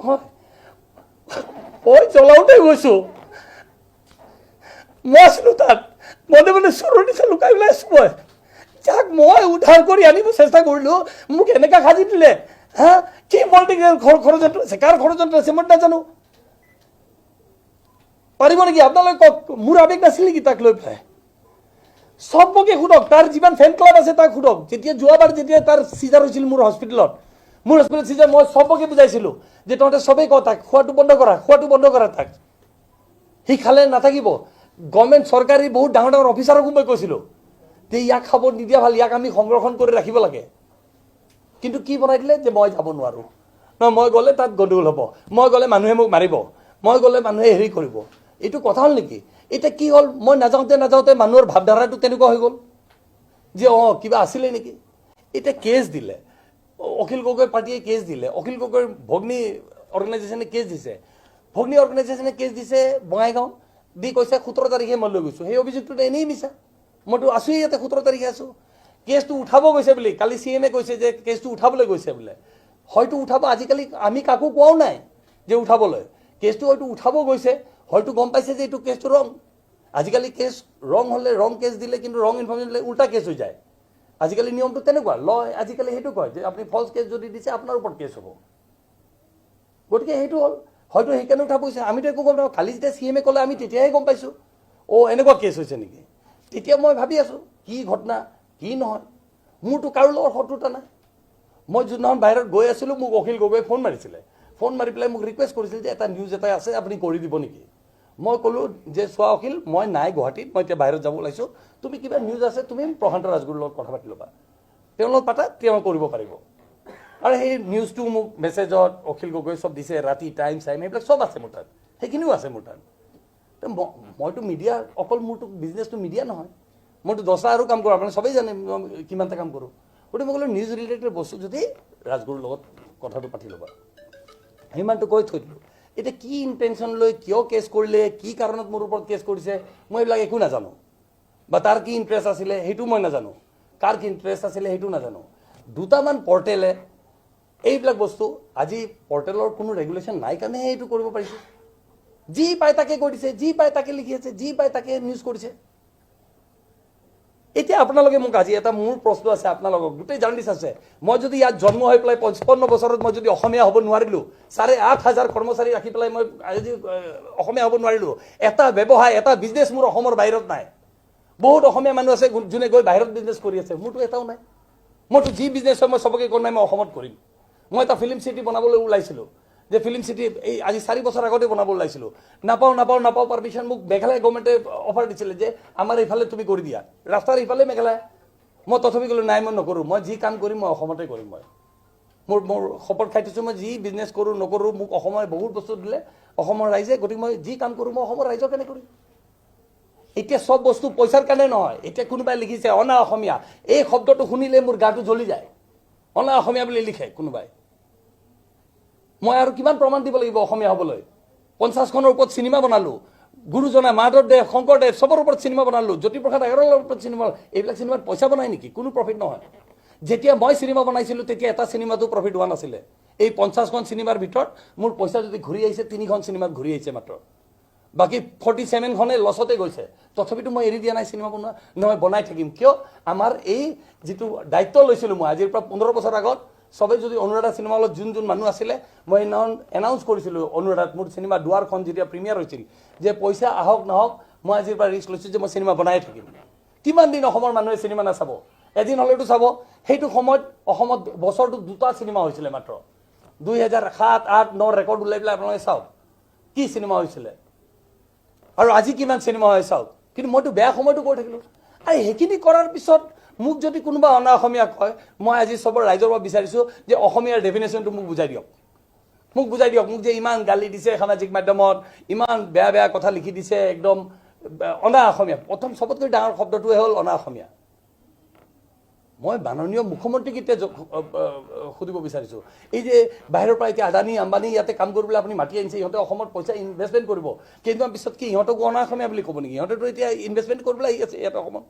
নহয় মই জ্বলাওঁতে গৈছোঁ মই আছিলোঁ তাত মনে মনে চোৰৰ নিচিনা লুকাই ওলাই আছোঁ মই যাক মই উদ্ধাৰ কৰি আনিব চেষ্টা কৰিলোঁ মোক এনেকুৱা সাজি দিলে হা কি পলিটিকেল ষড়যন্ত্ৰ আছে কাৰ ষড়যন্ত্ৰ আছে মই নাজানো পাৰিব নেকি আপোনালোকে কওক মোৰ আৱেগ নাছিল নেকি তাক লৈ পেলাই চবকে সোধক তাৰ যিমান ফেন ক্লাব আছে তাক সোধক যেতিয়া যোৱাবাৰ যেতিয়া তাৰ চিজাৰ হৈছিল মোৰ হস্পিটেলত চিজাৰ মই চবকে বুজাইছিলোঁ যে তহঁতে চবেই কওঁ তাক খোৱাটো বন্ধ কৰা তাক সি খালে নাথাকিব গভৰ্ণমেণ্ট চৰকাৰী বহুত ডাঙৰ ডাঙৰ অফিচাৰকো মই কৈছিলোঁ যে ইয়াক খাব নিদিয়া ভাল ইয়াক আমি সংৰক্ষণ কৰি ৰাখিব লাগে কিন্তু কি বনাই দিলে যে মই যাব নোৱাৰোঁ নহয় মই গ'লে তাত গণ্ডগোল হ'ব মই গ'লে মানুহে মোক মাৰিব মই গ'লে মানুহে হেৰি কৰিব এইটো কথা হ'ল নেকি এতিয়া কি হ'ল মই নাযাওঁতে মানুহৰ ভাৱধাৰাটো তেনেকুৱা হৈ গ'ল যে কিবা আছিলে নেকি এতিয়া কেছ দিলে অখিল গগৈ পাৰ্টীয়ে কেছ দিলে অখিল গগৈৰ ভগ্নী অৰ্গেনাইজেশ্যনে কেছ দিছে ভগ্নী অৰ্গেনাইজেশ্যনে কেছ দিছে বঙাইগাঁও দি কৈছে 17 তাৰিখে মই লৈ গৈছোঁ সেই অভিযোগটো এনেই মিছা মইতো আছোঁই ইয়াতে 17 তাৰিখে আছোঁ কেছটো উঠাব গৈছে বুলি কালি CM কৈছে যে কেছটো উঠাবলৈ গৈছে বোলে হয়তো উঠাব আজিকালি আমি কাকো কোৱাও নাই যে উঠাবলৈ কেছটো হয়তো উঠাব গৈছে হয়তো গম পাইছে যে এইটো কেছটো ৰং আজিকালি কেছ ৰং হ'লে ৰং কেছ দিলে কিন্তু ৰং ইনফৰ্মেশ্যন দিলে উল্টা কেছ হৈ যায় আজিকালি নিয়মটো তেনেকুৱা আজিকালি সেইটো কয় যে আপুনি ফলছ কেছ যদি দিছে আপোনাৰ ওপৰত কেছ হ'ব গতিকে সেইটো হ'ল হয়তো সেইকাৰণে উঠাব গৈছে আমিতো একো গম নাপাওঁ কালি যেতিয়া CM ক'লে আমি তেতিয়াহে গম পাইছোঁ এনেকুৱা কেছ হৈছে নেকি তেতিয়া মই ভাবি আছোঁ কি ঘটনা কি নহয় মোৰতো কাৰো লগত শত্ৰুতা নাই মই যোনদিনাখন বাহিৰত গৈ আছিলোঁ মোক অখিল গগৈয়ে ফোন মাৰিছিলে ফোন মাৰি পেলাই মোক ৰিকুৱেষ্ট কৰিছিল যে এটা নিউজ এটা আছে আপুনি কৰি দিব নেকি মই ক'লোঁ যে চোৱা অখিল মই নাই গুৱাহাটীত মই এতিয়া বাহিৰত যাব ওলাইছোঁ তুমি কিবা নিউজ আছে তুমি প্ৰশান্ত ৰাজগুৰুৰ লগত কথা পাতি ল'বা তেওঁৰ লগত পাতা তেওঁ কৰিব পাৰিব আৰু সেই নিউজটো মোক মেছেজত অখিল গগৈ চব দিছে ৰাতি টাইম সেইবিলাক চব আছে মোৰ তাত সেইখিনিও আছে মোৰ তাত মইতো মিডিয়া অকল মোৰতো বিজনেছটো মিডিয়া নহয় মইতো 10টা আৰু কাম কৰোঁ আপোনালোকে চবেই জানে কিমানটা কাম কৰোঁ গতিকে মই ক'লোঁ নিউজ ৰিলেটেড বস্তু যদি ৰাজগুৰুৰ লগত কথাটো পাতি ল'বা সিমানটো কৈ থৈ দিলোঁ এতিয়া কি ইণ্টেনশ্যন লৈ কিয় কেছ কৰিলে কি কাৰণত মোৰ ওপৰত কেছ কৰিছে মই এইবিলাক একো নাজানো বা তাৰ কি ইণ্টাৰেষ্ট আছিলে সেইটো মই নাজানো কাৰ কি ইণ্টাৰেষ্ট আছিলে সেইটো নাজানো দুটামান পৰ্টেলে এইবিলাক বস্তু আজি পৰ্টেলৰ কোনো ৰেগুলেশ্যন নাই কাৰণেহে এইটো কৰিব পাৰিছে যি পায় তাকে কৈ দিছে যি পায় তাকে লিখি আছে যি পায় তাকে নিউজ কৰিছে এতিয়া আপোনালোকে মোক আজি এটা মোৰ প্ৰশ্ন আছে আপোনালোকক গোটেই জাৰ্ণালিষ্ট আছে মই যদি ইয়াত জন্ম হৈ পেলাই 55 বছৰত মই যদি অসমীয়া হ'ব নোৱাৰিলোঁ 8,500 কৰ্মচাৰী ৰাখি পেলাই মই আজি অসমীয়া হ'ব নোৱাৰিলোঁ এটা ব্যৱসায় এটা বিজনেছ মোৰ অসমৰ বাহিৰত নাই বহুত অসমীয়া মানুহ আছে যোনে গৈ বাহিৰত বিজনেছ কৰি আছে মোৰতো এটাও নাই মইতো যি বিজনেছ হয় মই চবকে কোৱা নাই মই অসমত কৰিম মই এটা ফিল্ম চিটি বনাবলৈ ওলাইছিলোঁ যে ফিল্ম চিটি এই আজি 4 বছৰ আগতে বনাব ওলাইছিলোঁ নাপাওঁ পাৰমিশ্যন মোক মেঘালয় গভৰ্ণমেণ্টে অফাৰ দিছিলে যে আমাৰ এইফালে তুমি কৰি দিয়া ৰাস্তাৰ এইফালে মেঘালয় মই তথাপি ক'লোঁ নাই মই নকৰোঁ মই যি কাম কৰিম মই অসমতে কৰিম মই মোৰ শপত খাই থৈছোঁ মই যি বিজনেছ কৰোঁ নকৰোঁ মোক অসমৰ বহুত বস্তু দিলে অসমৰ ৰাইজে গতিকে মই যি কাম কৰোঁ মই অসমৰ ৰাইজৰ কাৰণে কৰিম এতিয়া সব বস্তু পইচাৰ কাৰণে নহয় এতিয়া কোনোবাই লিখিছে অনা অসমীয়া এই শব্দটো শুনিলে মোৰ গাটো জ্বলি যায় অনা অসমীয়া বুলি লিখে কোনোবাই মই আৰু কিমান প্ৰমাণ দিব লাগিব অসমীয়া হ'বলৈ 50খনৰ ওপৰত চিনেমা বনালোঁ গুৰুজনা মাধৱদেৱ শংকৰদেৱ চবৰ ওপৰত চিনেমা বনালোঁ জ্যোতিপ্ৰসাদ আগৰৱালাৰ ওপৰত চিনেমা এইবিলাক চিনেমাত পইচা বনাই নেকি কোনো প্ৰফিট নহয় যেতিয়া মই চিনেমা বনাইছিলোঁ তেতিয়া এটা চিনেমাটো প্ৰফিট হোৱা নাছিলে এই 50খন চিনেমাৰ ভিতৰত মোৰ পইচা যদি ঘূৰি আহিছে 3খন চিনেমাত ঘূৰি আহিছে মাত্ৰ বাকি 47খনে লছতে গৈছে তথাপিতো মই এৰি দিয়া নাই চিনেমা বনোৱা নহয় বনাই থাকিম কিয় আমাৰ এই যেটো দায়িত্ব লৈছিলোঁ মই আজিৰ পৰা 15 বছৰ আগত সবে যদি অনুৰাধা চিনেমা হলত যোন মানুহ আছিলে মই এনাউন্স কৰিছিলোঁ অনুৰাধাত মোৰ চিনেমা দুৱাৰখন যেতিয়া প্ৰিমিয়াৰ হৈছিল যে পইচা আহক নহওক মই আজিৰ পৰা ৰিস্ক লৈছোঁ যে মই চিনেমা বনাই থাকিম কিমান দিন অসমৰ মানুহে চিনেমা নাচাব এদিন হলেতো চাব সেইটো সময়ত অসমত বছৰটো দুটা চিনেমা হৈছিলে মাত্ৰ 2007 8 9 ৰেকৰ্ড উলাই পেলাই আপোনালোকে চাওক কি চিনেমা হৈছিলে আৰু আজি কিমান চিনেমা হয় চাওক কিন্তু মইতো বেয়া সময়টো কৈ থাকিলোঁ আৰু হেকিনি কৰাৰ পিছত মোক যদি কোনোবা অনা অসমীয়া কয় মই আজি সবৰ ৰাইজৰ পৰা বিচাৰিছোঁ যে অসমীয়াৰ ডেফিনেশ্যনটো মোক বুজাই দিয়ক মোক যে ইমান গালি দিছে সামাজিক মাধ্যমত ইমান বেয়া কথা লিখি দিছে একদম অনা অসমীয়া প্ৰথম সবতকৈ ডাঙৰ শব্দটোৱে হ'ল অনা অসমীয়া মই মাননীয় মুখ্যমন্ত্ৰীক এতিয়া সুধিব বিচাৰিছোঁ এই যে বাহিৰৰ পৰা এতিয়া আদানী আম্বানী ইয়াতে কাম কৰিবলৈ আপুনি মাতি আনিছে ইহঁতে অসমত পইচা ইনভেষ্টমেণ্ট কৰিব কিন্তু পিছত কি ইহঁতক অনা অসমীয়া বুলি ক'ব নেকি ইহঁতেতো এতিয়া ইনভেষ্টমেণ্ট কৰিবলৈ আহি আছে ইয়াতে অসমত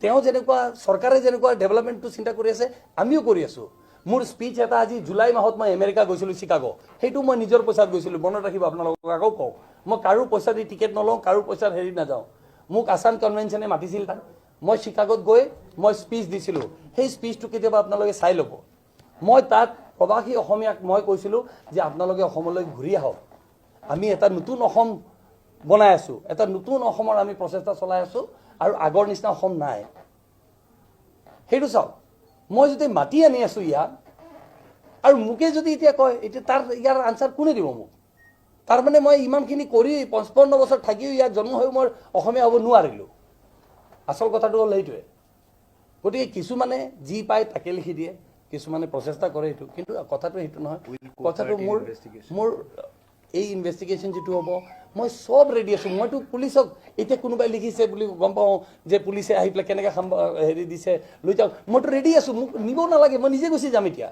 তেওঁ যেনেকুৱা চৰকাৰে যেনেকুৱা ডেভেলপমেণ্টটো চিন্তা কৰি আছে আমিও কৰি আছোঁ মোৰ স্পীচ এটা আজি জুলাই মাহত মই আমেৰিকা গৈছিলোঁ চিকাগো, সেইটো মই নিজৰ পইচাত গৈছিলোঁ, মনত ৰাখিব আপোনালোকক আকৌ কওঁ, মই কাৰো পইচা দি টিকেট নলওঁ, কাৰো পইচাত হেৰি নাযাওঁ। মোক আছাম কনভেনশ্যনে মাতিছিল তাত, মই চিকাগোত গৈ মই স্পীচ দিছিলোঁ, সেই স্পীচটো কেতিয়াবা আপোনালোকে চাই ল'ব। মই তাত প্ৰবাসী অসমীয়াক মই কৈছিলোঁ যে আপোনালোকে অসমলৈ ঘূৰি আহক, আমি এটা নতুন অসম বনাই আছোঁ, এটা নতুন অসমৰ আমি প্ৰচেষ্টা চলাই আছোঁ, আৰু আগৰ নিচিনা অসম নাই। সেইটো চাওক, মই যদি মাতি আনি আছোঁ ইয়াত, আৰু মোকে যদি এতিয়া কয়, এতিয়া তাৰ ইয়াৰ আনচাৰ কোনে দিব মোক? তাৰমানে মই ইমানখিনি কৰি 55 বছৰ থাকিও ইয়াত জন্ম হৈ মই অসমীয়া হ'ব নোৱাৰিলোঁ। আচল কথাটো হ'ল সেইটোৱে। গতিকে কিছুমানে যি পায় তাকে লিখি দিয়ে, কিছুমানে প্ৰচেষ্টা কৰে সেইটো, কিন্তু কথাটো সেইটো নহয়। কথাটো মোৰ এই ইনভেষ্টিগেশ্যন যিটো হ'ব, মই চব ৰেডি আছোঁ। মইতো পুলিচক এতিয়া কোনোবাই লিখিছে বুলি গম পাওঁ যে পুলিচে আহি পেলাই কেনেকৈ হেৰি দিছে, লৈ যাওক, মইতো ৰেডি আছোঁ, মোক নিব নালাগে, মই নিজে গুচি যাম। এতিয়া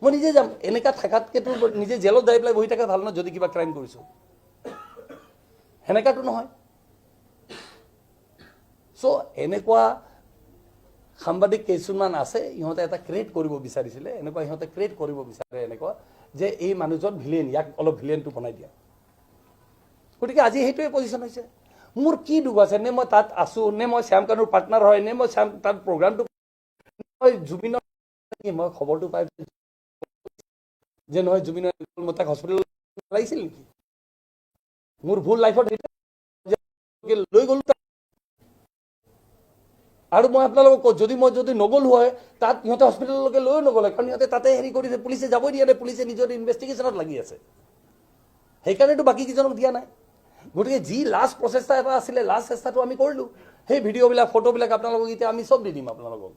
মই নিজে যাম, এনেকুৱা থাকাতকেতো নিজে জেলত যাই পেলাই বহি থকা ভাল নহয়, যদি কিবা ক্ৰাইম কৰিছোঁ। সেনেকুৱাতো নহয়। চ' এনেকুৱা সাংবাদিক কিছুমান আছে, ইহঁতে এটা ক্ৰিয়েট কৰিব বিচাৰিছিলে, এনেকুৱা ইহঁতে ক্ৰিয়েট কৰিব বিচাৰে এনেকুৱা যে এই মানুহজন ভিলেন, ইয়াক অলপ ভিলেনটো বনাই দিয়া। গতিকে আজি সেইটোৱে পজিশ্যন হৈছে। মোৰ কি দুখ আছে, নে মই তাত আছোঁ, নে মই শ্যাম কানুৰ পাৰ্টনাৰ হয়, নে মই তাত প্ৰগ্ৰামটো, মই জুবিনৰ মই খবৰটো পাই যে নহয় জুবিনৰ মই তাক হস্পিটেল লাগিছিল নেকি? মোৰ ভুল লাইফত লৈ গ'লো। আৰু মই আপোনালোকক কওঁ, যদি নগ'লো হয় তাত, সিহঁতে হস্পিটেললৈকে লৈও নগ'লে, কাৰণ সিহঁতে তাতে হেৰি কৰিছে, পুলিচে যাবই দিয়া নাই, পুলিচে নিজৰ ইনভেষ্টিগেশ্যনত লাগি আছে, সেইকাৰণেতো বাকী কেইজনক দিয়া নাই। গতিকে যি লাষ্ট প্ৰচেষ্টা এটা আছিলে, লাষ্ট চেষ্টাটো আমি কৰিলোঁ। সেই ভিডিঅ'বিলাক, ফটোবিলাক আপোনালোকক এতিয়া আমি চব দি দিম আপোনালোকক।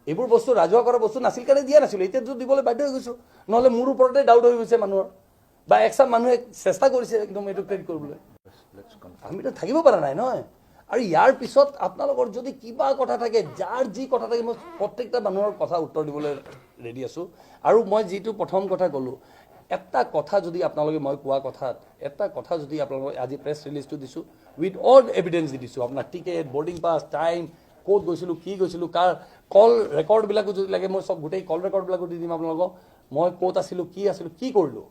এইবোৰ বস্তু ৰাজহুৱা কৰা বস্তু নাছিল কাৰণে দিয়া নাছিলোঁ, এতিয়াতো দিবলৈ বাধ্য হৈ গৈছোঁ, নহ'লে মোৰ ওপৰতে ডাউট হৈ গৈছে মানুহৰ, বা একচাম মানুহে চেষ্টা কৰিছে একদম এইটো ক্ৰিয়েট কৰিবলৈ। আমিতো থাকিব পৰা নাই নহয়। আৰু ইয়াৰ পিছত আপোনালোকৰ যদি কিবা কথা থাকে, যাৰ যি কথা থাকে, মই প্ৰত্যেকটা মানুহৰ কথা উত্তৰ দিবলৈ ৰেডি আছোঁ। আৰু মই যিটো প্ৰথম কথা ক'লোঁ, এটা কথা যদি আপোনালোকে, মই কোৱা কথাত এটা কথা যদি আপোনালোকে, আজি প্ৰেছ ৰিলিজটো দিছোঁ, উইথ অল এভিডেঞ্চ দি দিছোঁ, আপোনাৰ টিকেট, বৰ্ডিং পাছ, টাইম, ক'ত গৈছিলোঁ, কি গৈছিলোঁ, কাৰ কল ৰেকৰ্ডবিলাকো যদি লাগে, মই চব গোটেই কল ৰেকৰ্ডবিলাকো দি দিম আপোনালোকক, মই ক'ত আছিলোঁ, কি কৰিলোঁ।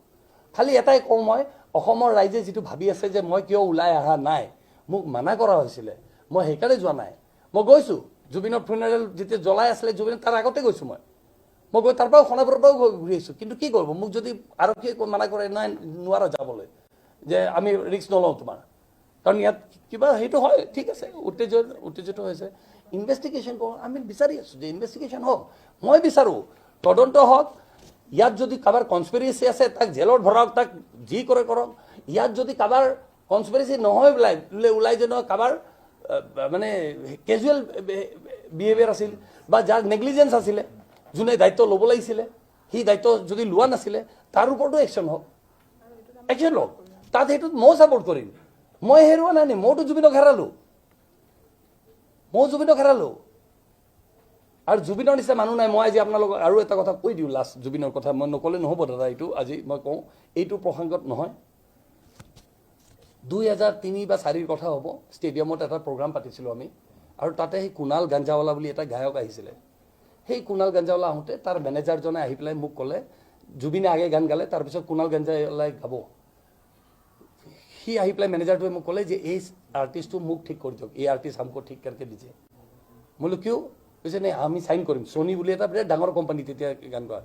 খালি এটাই কওঁ, মই অসমৰ ৰাইজে যিটো ভাবি আছে যে মই কিয় ওলাই অহা নাই, মোক মানা কৰা হৈছিলে, মই সেইকাৰণে যোৱা নাই। মই গৈছোঁ, জুবিনৰ ফুনেৰেল যেতিয়া জ্বলাই আছিলে, জুবিন তাৰ আগতে গৈছোঁ মই গৈ তাৰ পৰাও খনাপুৰৰ পৰাও ঘূৰি আহিছোঁ। কিন্তু কি কৰিব, মোক যদি আৰক্ষীয়ে মানা কৰে, নাই নোৱাৰা যাবলৈ, যে আমি ৰিস্ক নলওঁ তোমাৰ, কাৰণ ইয়াত কিবা সেইটো হয়, ঠিক আছে, উত্তেজিত হৈছে, ইনভেষ্টিগেশ্যন কৰোঁ, আমি বিচাৰি আছোঁ যে ইনভেষ্টিগেশ্যন হওক। মই বিচাৰোঁ তদন্ত হওক। ইয়াত যদি কাৰোবাৰ কনস্পিৰেচি আছে, তাক জেলত ভৰাওক, তাক যি কৰে কৰক। ইয়াত যদি কাৰোবাৰ কনস্পিৰেচি নহয়, ওলাই যে নহয়, কাৰোবাৰ মানে কেজুৱেল বিহেভিয়াৰ আছিল, বা যাৰ নেগলিজেঞ্চ আছিলে, যোনে দায়িত্ব ল'ব লাগিছিলে, সি দায়িত্ব যদি লোৱা নাছিলে, তাৰ ওপৰতো একশ্যন হওক, একশ্যন লওক। তাত সেইটোত ময়ো ছাপোৰ্ট কৰিম। মই হেৰুৱা নাই, মইতো জুবিনক হেৰালোঁ, আৰু জুবিনৰ নিচিনা মানুহ নাই। মই আজি আপোনালোকক আৰু এটা কথা কৈ দিওঁ, লাষ্ট জুবিনৰ কথা মই নক'লে নহ'ব দাদা, এইটো আজি মই কওঁ, এইটো প্ৰসংগত নহয়। 2003 বা 2004 কথা হ'ব, ষ্টেডিয়ামত এটা প্ৰগ্ৰাম পাতিছিলোঁ আমি, আৰু তাতে সেই কুণাল গাঞ্জাৱালা বুলি এটা গায়ক আহিছিলে। সেই কুণাল গাঞ্জাৱালা আহোঁতে তাৰ মেনেজাৰজনে আহি পেলাই মোক ক'লে, জুবিনে আগে গান গালে, তাৰপিছত কুণাল গাঞ্জাৱালাই গাব। সি আহি পেলাই মেনেজাৰটোৱে মোক ক'লে যে এই আৰ্টিষ্টটো মোক ঠিক কৰি দিয়ক, এই আৰ্টিষ্ট हमको ঠিক करके दीजिए। মই বোলো কিয়? কৈছে নে আমি চাইন কৰিম, ছনী বুলি এটা বিৰাট ডাঙৰ কোম্পানী তেতিয়া গান গোৱা।